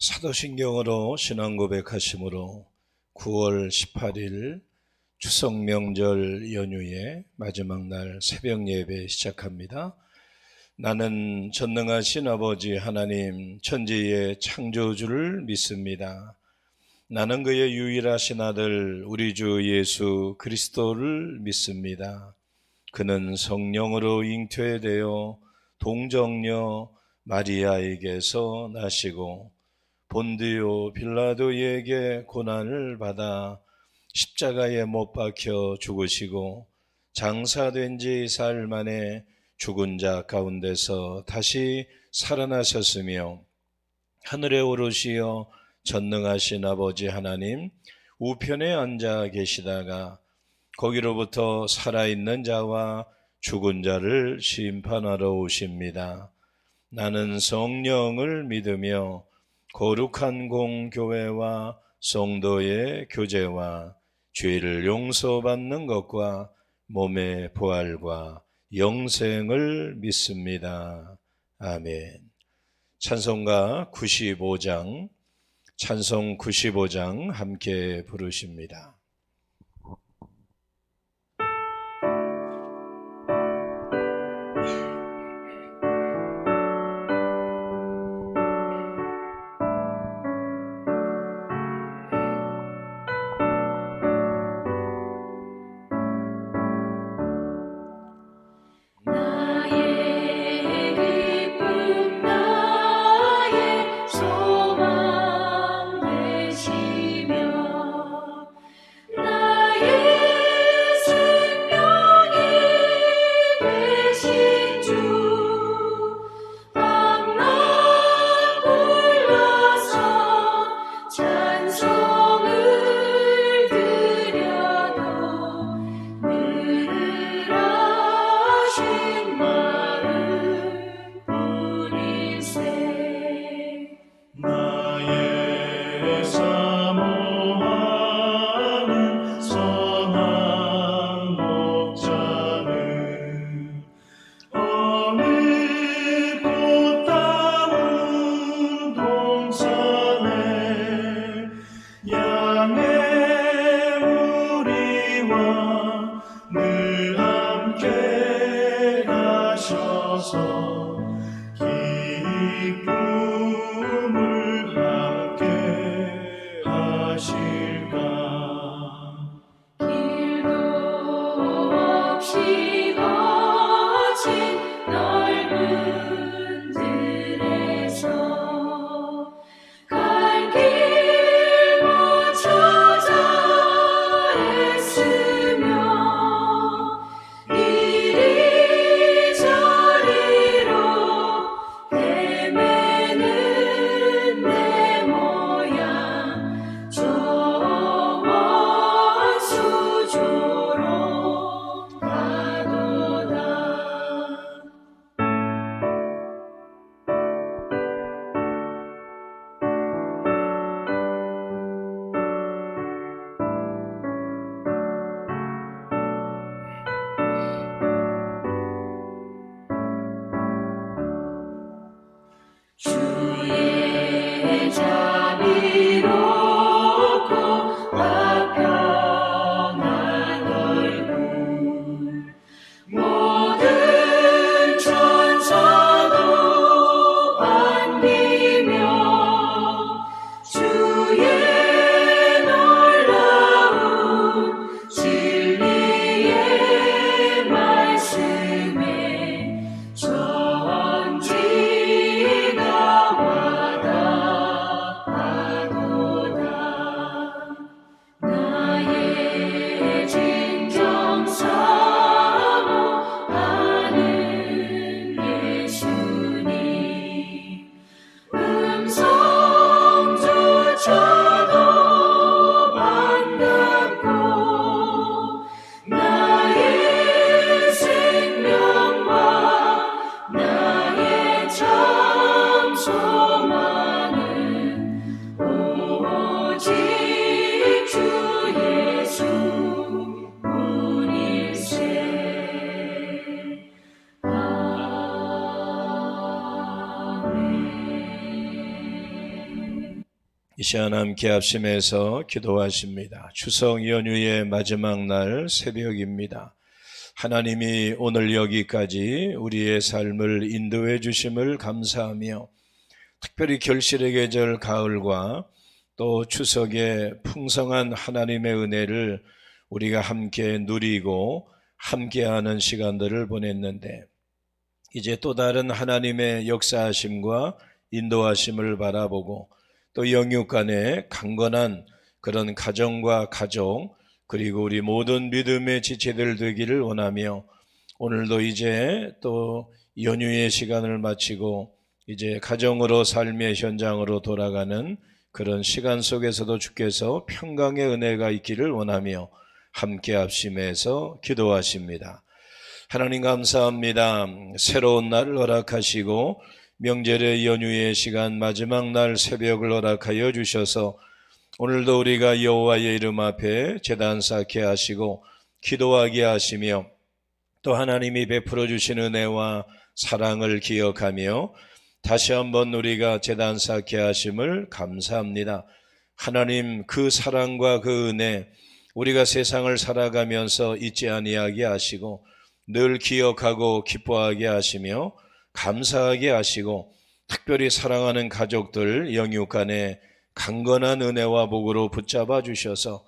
사도신경으로 신앙 고백하심으로 9월 18일 추석 명절 연휴의 마지막 날 새벽 예배 시작합니다. 나는 전능하신 아버지 하나님 천지의 창조주를 믿습니다. 나는 그의 유일하신 아들 우리 주 예수 그리스도를 믿습니다. 그는 성령으로 잉태되어 동정녀 마리아에게서 나시고 본디오 빌라도에게 고난을 받아 십자가에 못 박혀 죽으시고 장사된 지 사흘 만에 죽은 자 가운데서 다시 살아나셨으며 하늘에 오르시어 전능하신 아버지 하나님 우편에 앉아 계시다가 거기로부터 살아있는 자와 죽은 자를 심판하러 오십니다. 나는 성령을 믿으며 거룩한 공교회와 성도의 교제와 죄를 용서받는 것과 몸의 부활과 영생을 믿습니다. 아멘. 찬송가 95장, 찬송 95장 함께 부르십니다. 시간 함께 합심해서 기도하십니다. 추석 연휴의 마지막 날 새벽입니다. 하나님이 오늘 여기까지 우리의 삶을 인도해 주심을 감사하며 특별히 결실의 계절 가을과 또 추석의 풍성한 하나님의 은혜를 우리가 함께 누리고 함께하는 시간들을 보냈는데 이제 또 다른 하나님의 역사하심과 인도하심을 바라보고 또 영육 간의 강건한 그런 가정과 가족 그리고 우리 모든 믿음의 지체들 되기를 원하며 오늘도 이제 또 연휴의 시간을 마치고 이제 가정으로 삶의 현장으로 돌아가는 그런 시간 속에서도 주께서 평강의 은혜가 있기를 원하며 함께 합심해서 기도하십니다. 하나님 감사합니다. 새로운 날을 허락하시고 명절의 연휴의 시간 마지막 날 새벽을 허락하여 주셔서 오늘도 우리가 여호와의 이름 앞에 제단 쌓게 하시고 기도하게 하시며 또 하나님이 베풀어 주신 은혜와 사랑을 기억하며 다시 한번 우리가 제단 쌓게 하심을 감사합니다. 하나님 그 사랑과 그 은혜 우리가 세상을 살아가면서 잊지 아니하게 하시고 늘 기억하고 기뻐하게 하시며 감사하게 하시고 특별히 사랑하는 가족들 영육 간에 강건한 은혜와 복으로 붙잡아 주셔서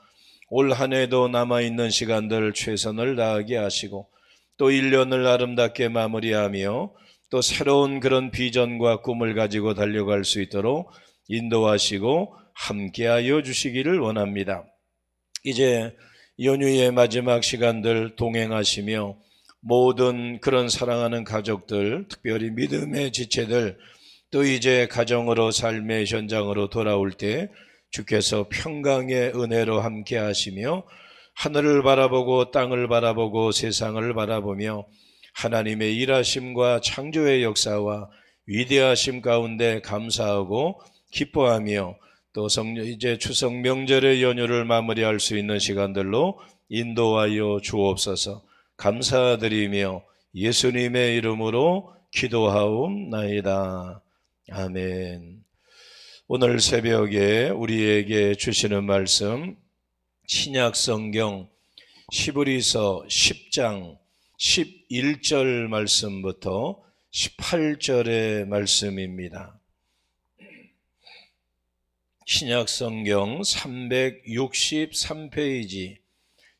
올 한 해도 남아있는 시간들 최선을 다하게 하시고 또 1년을 아름답게 마무리하며 또 새로운 그런 비전과 꿈을 가지고 달려갈 수 있도록 인도하시고 함께하여 주시기를 원합니다. 이제 연휴의 마지막 시간들 동행하시며 모든 그런 사랑하는 가족들, 특별히 믿음의 지체들, 또 이제 가정으로 삶의 현장으로 돌아올 때 주께서 평강의 은혜로 함께 하시며 하늘을 바라보고 땅을 바라보고 세상을 바라보며 하나님의 일하심과 창조의 역사와 위대하심 가운데 감사하고 기뻐하며 또 이제 추석 명절의 연휴를 마무리할 수 있는 시간들로 인도하여 주옵소서. 감사드리며 예수님의 이름으로 기도하옵나이다. 아멘. 오늘 새벽에 우리에게 주시는 말씀 신약 성경 히브리서 10장 11절 말씀부터 18절의 말씀입니다. 신약 성경 363페이지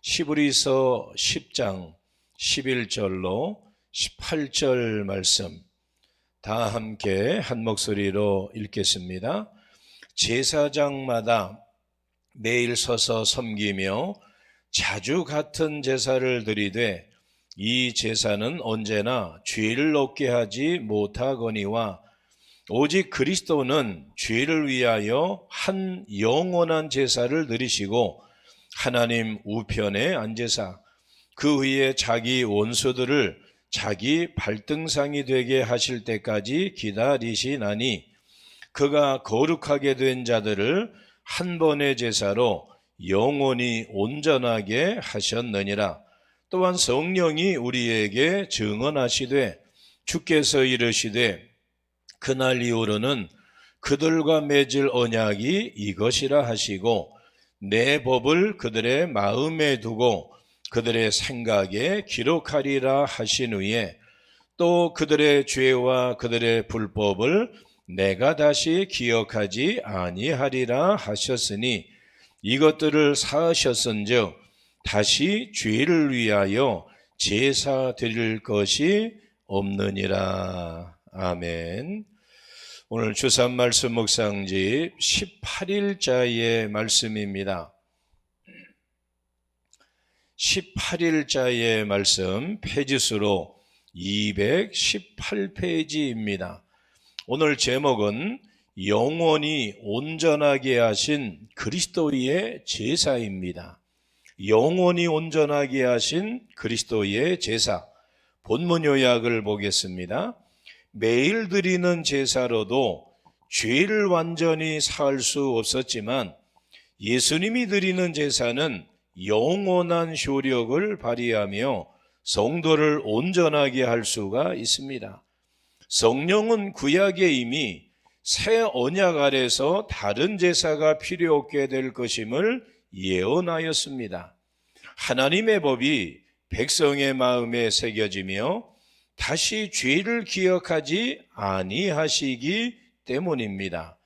히브리서 10장 11절로 18절 말씀 다 함께 한 목소리로 읽겠습니다. 제사장마다 매일 서서 섬기며 자주 같은 제사를 드리되 이 제사는 언제나 죄를 없게 하지 못하거니와 오직 그리스도는 죄를 위하여 한 영원한 제사를 드리시고 하나님 우편에 앉으사 그 위에 자기 원수들을 자기 발등상이 되게 하실 때까지 기다리시나니 그가 거룩하게 된 자들을 한 번의 제사로 영원히 온전하게 하셨느니라. 또한 성령이 우리에게 증언하시되 주께서 이르시되 그날 이후로는 그들과 맺을 언약이 이것이라 하시고 내 법을 그들의 마음에 두고 그들의 생각에 기록하리라 하신 후에 또 그들의 죄와 그들의 불법을 내가 다시 기억하지 아니하리라 하셨으니 이것들을 사하셨은즉 다시 죄를 위하여 제사 드릴 것이 없느니라. 아멘. 오늘 주산 말씀 묵상집 18일자의 말씀입니다. 18일자의 말씀 페이지수로 218페이지입니다. 오늘 제목은 영원히 온전하게 하신 그리스도의 제사입니다. 영원히 온전하게 하신 그리스도의 제사. 본문 요약을 보겠습니다. 매일 드리는 제사로도 죄를 완전히 사할 수 없었지만 예수님이 드리는 제사는 영원한 효력을 발휘하며 성도를 온전하게 할 수가 있습니다. 성령은 구약에 이미 새 언약 아래서 다른 제사가 필요 없게 될 것임을 예언하였습니다. 하나님의 법이 백성의 마음에 새겨지며 다시 죄를 기억하지 아니하시기 때문입니다.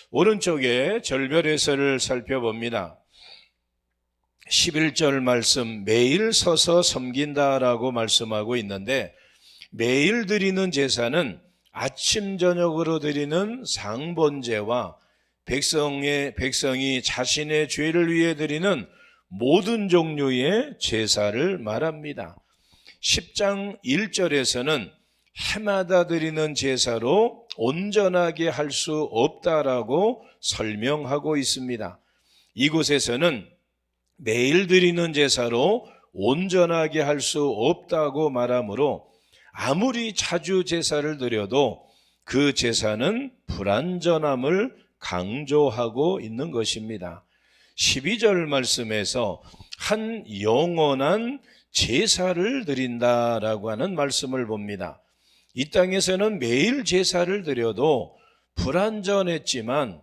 오른쪽에 절별해설을 살펴봅니다. 11절 말씀, 매일 서서 섬긴다라고 말씀하고 있는데, 매일 드리는 제사는 아침 저녁으로 드리는 상번제와 백성이 자신의 죄를 위해 드리는 모든 종류의 제사를 말합니다. 10장 1절에서는 해마다 드리는 제사로 온전하게 할 수 없다라고 설명하고 있습니다. 이곳에서는 매일 드리는 제사로 온전하게 할 수 없다고 말하므로 아무리 자주 제사를 드려도 그 제사는 불완전함을 강조하고 있는 것입니다. 12절 말씀에서 한 영원한 제사를 드린다라고 하는 말씀을 봅니다. 이 땅에서는 매일 제사를 드려도 불완전했지만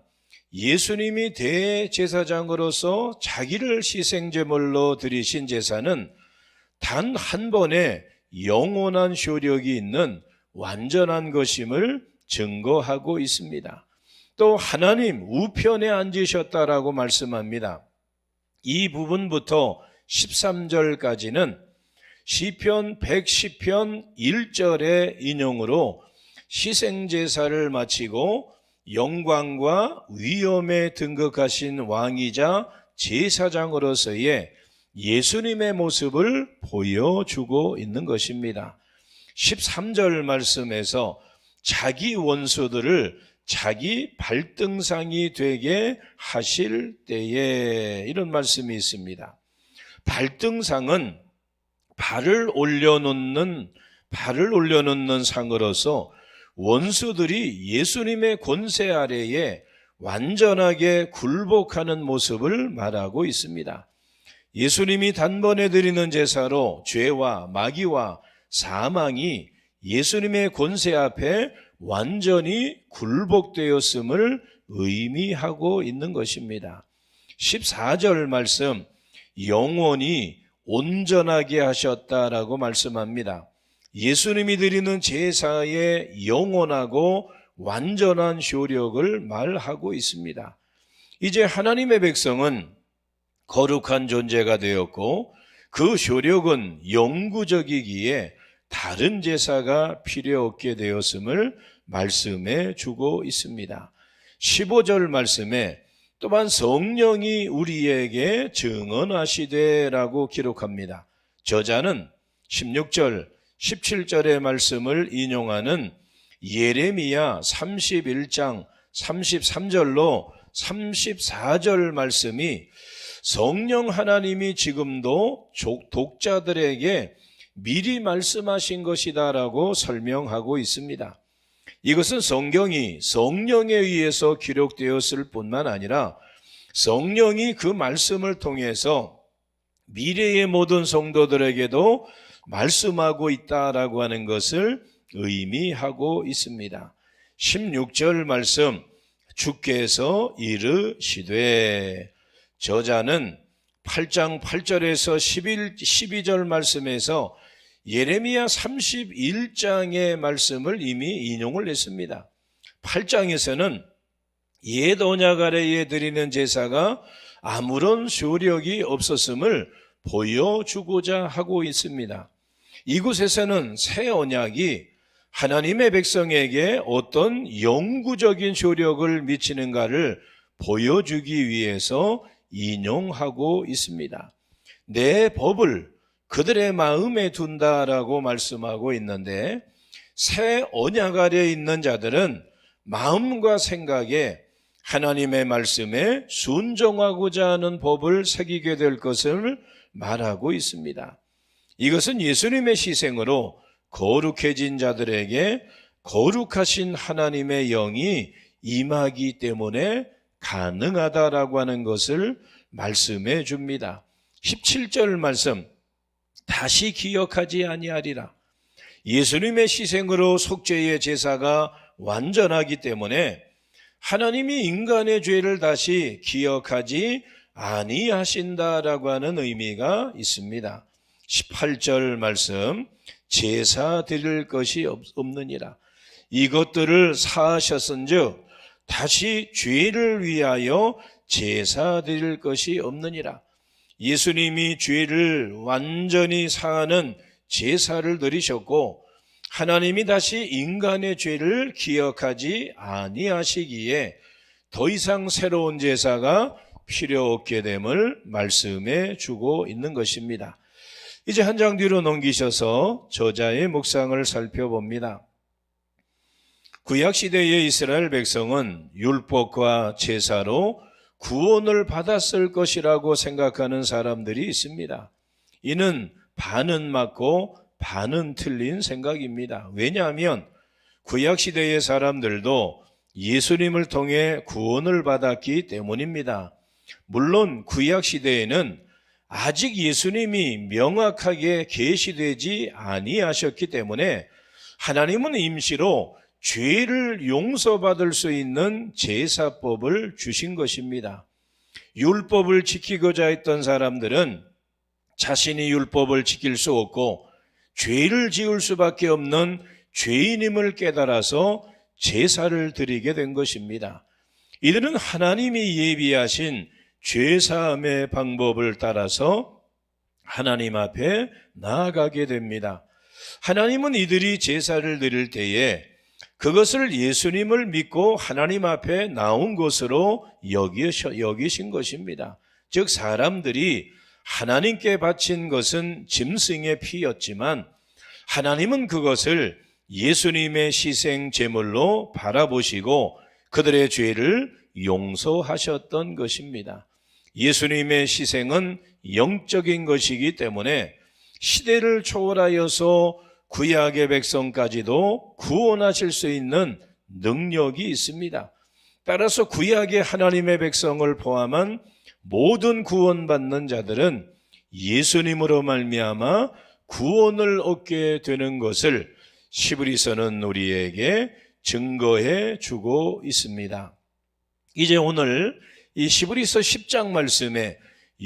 예수님이 대제사장으로서 자기를 희생제물로 드리신 제사는 단 한 번에 영원한 효력이 있는 완전한 것임을 증거하고 있습니다. 또 하나님 우편에 앉으셨다라고 말씀합니다. 이 부분부터 13절까지는 시편 110편 1절의 인용으로 희생제사를 마치고 영광과 위엄에 등극하신 왕이자 제사장으로서의 예수님의 모습을 보여주고 있는 것입니다. 13절 말씀에서 자기 원수들을 자기 발등상이 되게 하실 때에, 이런 말씀이 있습니다. 발등상은 발을 올려놓는 상으로서 원수들이 예수님의 권세 아래에 완전하게 굴복하는 모습을 말하고 있습니다. 예수님이 단번에 드리는 제사로 죄와 마귀와 사망이 예수님의 권세 앞에 완전히 굴복되었음을 의미하고 있는 것입니다. 14절 말씀, 영원히 온전하게 하셨다라고 말씀합니다. 예수님이 드리는 제사의 영원하고 완전한 효력을 말하고 있습니다. 이제 하나님의 백성은 거룩한 존재가 되었고 그 효력은 영구적이기에 다른 제사가 필요 없게 되었음을 말씀해 주고 있습니다. 15절 말씀에 또한 성령이 우리에게 증언하시되라고 기록합니다. 저자는 16절, 17절의 말씀을 인용하는 예레미야 31장 33절로 34절 말씀이 성령 하나님이 지금도 독자들에게 미리 말씀하신 것이다라고 설명하고 있습니다. 이것은 성경이 성령에 의해서 기록되었을 뿐만 아니라 성령이 그 말씀을 통해서 미래의 모든 성도들에게도 말씀하고 있다라고 하는 것을 의미하고 있습니다. 16절 말씀, 주께서 이르시되, 저자는 8장 8절에서 12절 말씀에서 예레미야 31장의 말씀을 이미 인용을 했습니다. 8장에서는 옛 언약 아래에 드리는 제사가 아무런 효력이 없었음을 보여주고자 하고 있습니다. 이곳에서는 새 언약이 하나님의 백성에게 어떤 영구적인 효력을 미치는가를 보여주기 위해서 인용하고 있습니다. 내 법을 그들의 마음에 둔다라고 말씀하고 있는데, 새 언약 아래에 있는 자들은 마음과 생각에 하나님의 말씀에 순종하고자 하는 법을 새기게 될 것을 말하고 있습니다. 이것은 예수님의 희생으로 거룩해진 자들에게 거룩하신 하나님의 영이 임하기 때문에 가능하다라고 하는 것을 말씀해 줍니다. 17절 말씀, 다시 기억하지 아니하리라. 예수님의 희생으로 속죄의 제사가 완전하기 때문에 하나님이 인간의 죄를 다시 기억하지 아니하신다라고 하는 의미가 있습니다. 18절 말씀, 제사 드릴 것이 없느니라. 이것들을 사하셨은즉 다시 죄를 위하여 제사 드릴 것이 없느니라. 예수님이 죄를 완전히 사하는 제사를 드리셨고 하나님이 다시 인간의 죄를 기억하지 아니하시기에 더 이상 새로운 제사가 필요 없게 됨을 말씀해 주고 있는 것입니다. 이제 한 장 뒤로 넘기셔서 저자의 묵상을 살펴봅니다. 구약시대의 이스라엘 백성은 율법과 제사로 구원을 받았을 것이라고 생각하는 사람들이 있습니다. 이는 반은 맞고 반은 틀린 생각입니다. 왜냐하면 구약시대의 사람들도 예수님을 통해 구원을 받았기 때문입니다. 물론 구약시대에는 아직 예수님이 명확하게 계시되지 아니하셨기 때문에 하나님은 임시로 죄를 용서받을 수 있는 제사법을 주신 것입니다. 율법을 지키고자 했던 사람들은 자신이 율법을 지킬 수 없고 죄를 지을 수밖에 없는 죄인임을 깨달아서 제사를 드리게 된 것입니다. 이들은 하나님이 예비하신 죄사함의 방법을 따라서 하나님 앞에 나아가게 됩니다. 하나님은 이들이 제사를 드릴 때에 그것을 예수님을 믿고 하나님 앞에 나온 것으로 여기신 것입니다. 즉 사람들이 하나님께 바친 것은 짐승의 피였지만 하나님은 그것을 예수님의 희생 제물로 바라보시고 그들의 죄를 용서하셨던 것입니다. 예수님의 희생은 영적인 것이기 때문에 시대를 초월하여서 구약의 백성까지도 구원하실 수 있는 능력이 있습니다. 따라서 구약의 하나님의 백성을 포함한 모든 구원받는 자들은 예수님으로 말미암아 구원을 얻게 되는 것을 시브리서는 우리에게 증거해 주고 있습니다. 이제 오늘 이 시브리서 10장 말씀에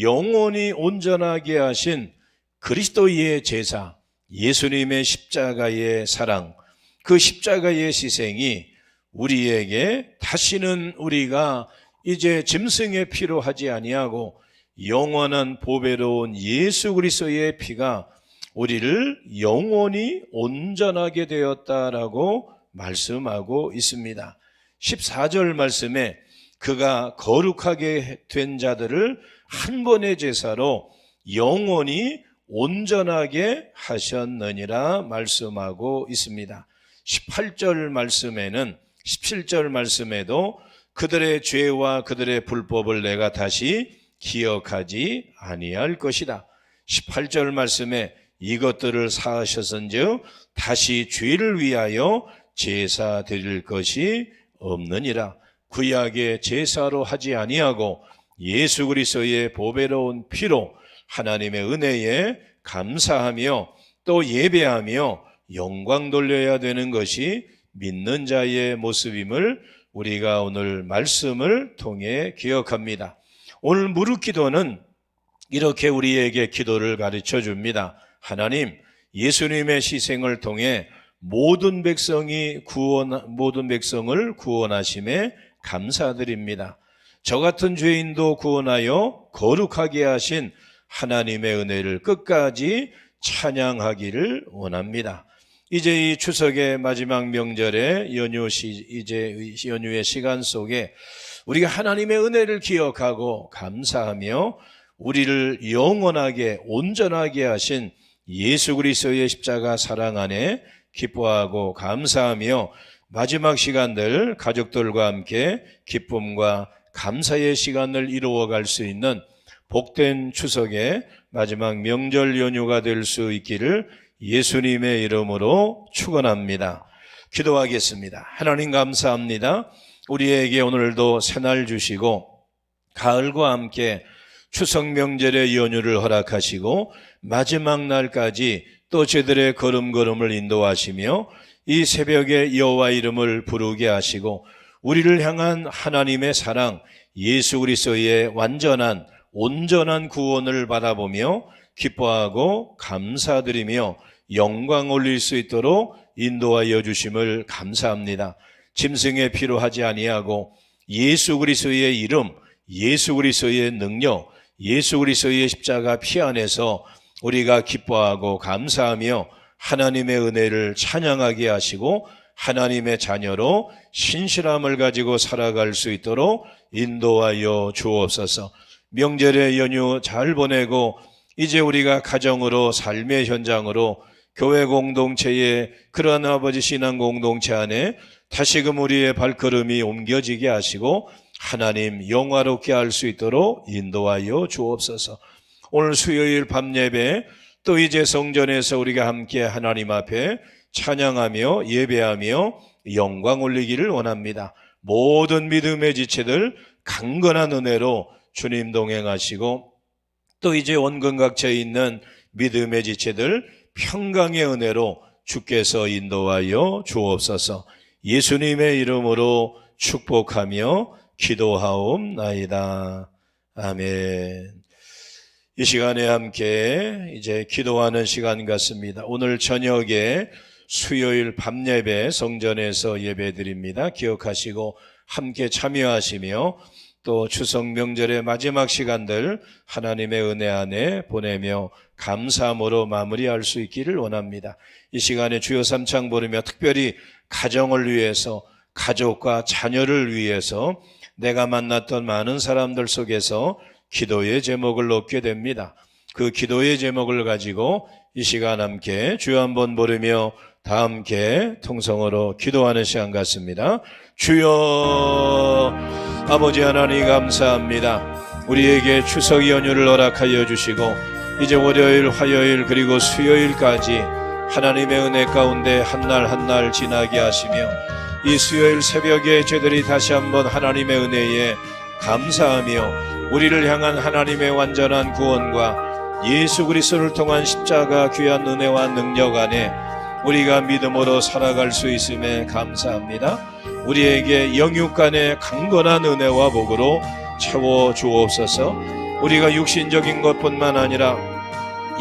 영원히 온전하게 하신 그리스도의 제사, 예수님의 십자가의 사랑, 그 십자가의 희생이 우리에게 다시는 우리가 이제 짐승의 피로 하지 아니하고 영원한 보배로운 예수 그리스도의 피가 우리를 영원히 온전하게 되었다라고 말씀하고 있습니다. 14절 말씀에 그가 거룩하게 된 자들을 한 번의 제사로 영원히 온전하게 하셨느니라 말씀하고 있습니다. 18절 말씀에는 17절 말씀에도 그들의 죄와 그들의 불법을 내가 다시 기억하지 아니할 것이다. 18절 말씀에 이것들을 사하셨은즉 다시 죄를 위하여 제사 드릴 것이 없느니라. 구약의 제사로 하지 아니하고 예수 그리스도의 보배로운 피로 하나님의 은혜에 감사하며 또 예배하며 영광 돌려야 되는 것이 믿는 자의 모습임을 우리가 오늘 말씀을 통해 기억합니다. 오늘 무릎 기도는 이렇게 우리에게 기도를 가르쳐 줍니다. 하나님, 예수님의 희생을 통해 모든 백성을 구원하심에 감사드립니다. 저 같은 죄인도 구원하여 거룩하게 하신 하나님의 은혜를 끝까지 찬양하기를 원합니다. 이제 이 추석의 마지막 명절의 연휴의 시간 속에 우리가 하나님의 은혜를 기억하고 감사하며 우리를 영원하게 온전하게 하신 예수 그리스도의 십자가 사랑 안에 기뻐하고 감사하며 마지막 시간들 가족들과 함께 기쁨과 감사의 시간을 이루어갈 수 있는 복된 추석의 마지막 명절 연휴가 될 수 있기를 예수님의 이름으로 축원합니다. 기도하겠습니다. 하나님 감사합니다. 우리에게 오늘도 새날 주시고 가을과 함께 추석 명절의 연휴를 허락하시고 마지막 날까지 또 저들의 걸음걸음을 인도하시며 이 새벽에 여호와 이름을 부르게 하시고 우리를 향한 하나님의 사랑, 예수 그리스도의 완전한 온전한 구원을 바라보며 기뻐하고 감사드리며 영광 올릴 수 있도록 인도하여 주심을 감사합니다. 짐승의 피로 하지 아니하고 예수 그리스도의 이름, 예수 그리스도의 능력, 예수 그리스도의 십자가 피 안에서 우리가 기뻐하고 감사하며 하나님의 은혜를 찬양하게 하시고 하나님의 자녀로 신실함을 가지고 살아갈 수 있도록 인도하여 주옵소서. 명절의 연휴 잘 보내고 이제 우리가 가정으로 삶의 현장으로 교회 공동체의 그러한 아버지 신앙 공동체 안에 다시금 우리의 발걸음이 옮겨지게 하시고 하나님 영화롭게 할 수 있도록 인도하여 주옵소서. 오늘 수요일 밤 예배 또 이제 성전에서 우리가 함께 하나님 앞에 찬양하며 예배하며 영광 올리기를 원합니다. 모든 믿음의 지체들 강건한 은혜로 주님 동행하시고 또 이제 원근각처에 있는 믿음의 지체들 평강의 은혜로 주께서 인도하여 주옵소서. 예수님의 이름으로 축복하며 기도하옵나이다. 아멘. 이 시간에 함께 이제 기도하는 시간 같습니다. 오늘 저녁에 수요일 밤 예배 성전에서 예배 드립니다. 기억하시고 함께 참여하시며 또 추석 명절의 마지막 시간들 하나님의 은혜 안에 보내며 감사함으로 마무리할 수 있기를 원합니다. 이 시간에 주여 삼창 부르며 특별히 가정을 위해서 가족과 자녀를 위해서 내가 만났던 많은 사람들 속에서 기도의 제목을 놓게 됩니다. 그 기도의 제목을 가지고 이 시간 함께 주여 한번 부르며 다 함께 통성으로 기도하는 시간 같습니다. 주여 아버지 하나님 감사합니다. 우리에게 추석 연휴를 허락하여 주시고 이제 월요일, 화요일 그리고 수요일까지 하나님의 은혜 가운데 한 날 한 날 지나게 하시며 이 수요일 새벽에 저희들이 다시 한번 하나님의 은혜에 감사하며 우리를 향한 하나님의 완전한 구원과 예수 그리스도를 통한 십자가 귀한 은혜와 능력 안에 우리가 믿음으로 살아갈 수 있음에 감사합니다. 우리에게 영육간의 강건한 은혜와 복으로 채워 주옵소서. 우리가 육신적인 것뿐만 아니라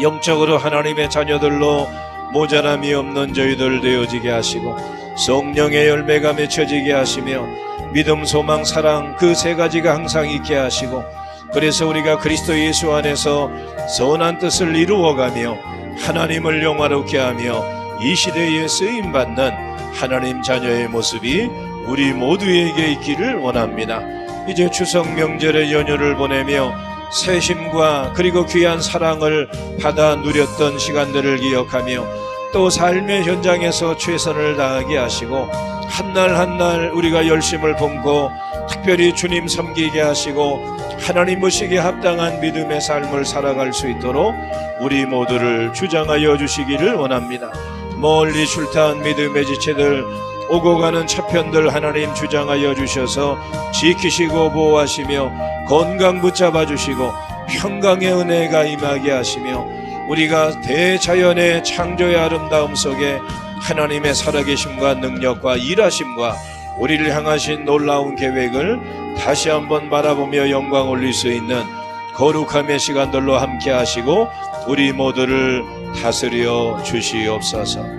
영적으로 하나님의 자녀들로 모자람이 없는 저희들 되어지게 하시고 성령의 열매가 맺혀지게 하시며 믿음, 소망, 사랑 그 세 가지가 항상 있게 하시고 그래서 우리가 그리스도 예수 안에서 선한 뜻을 이루어가며 하나님을 영화롭게 하며 이 시대에 쓰임받는 하나님 자녀의 모습이 우리 모두에게 있기를 원합니다. 이제 추석 명절의 연휴를 보내며 새 힘과 그리고 귀한 사랑을 받아 누렸던 시간들을 기억하며 또 삶의 현장에서 최선을 다하게 하시고 한 날 한 날 우리가 열심을 품고 특별히 주님 섬기게 하시고 하나님 보시기에 합당한 믿음의 삶을 살아갈 수 있도록 우리 모두를 주장하여 주시기를 원합니다. 멀리 출타한 믿음의 지체들 오고 가는 차편들 하나님 주장하여 주셔서 지키시고 보호하시며 건강 붙잡아 주시고 평강의 은혜가 임하게 하시며 우리가 대자연의 창조의 아름다움 속에 하나님의 살아계심과 능력과 일하심과 우리를 향하신 놀라운 계획을 다시 한번 바라보며 영광 올릴 수 있는 거룩함의 시간들로 함께 하시고 우리 모두를 다스려 주시옵소서.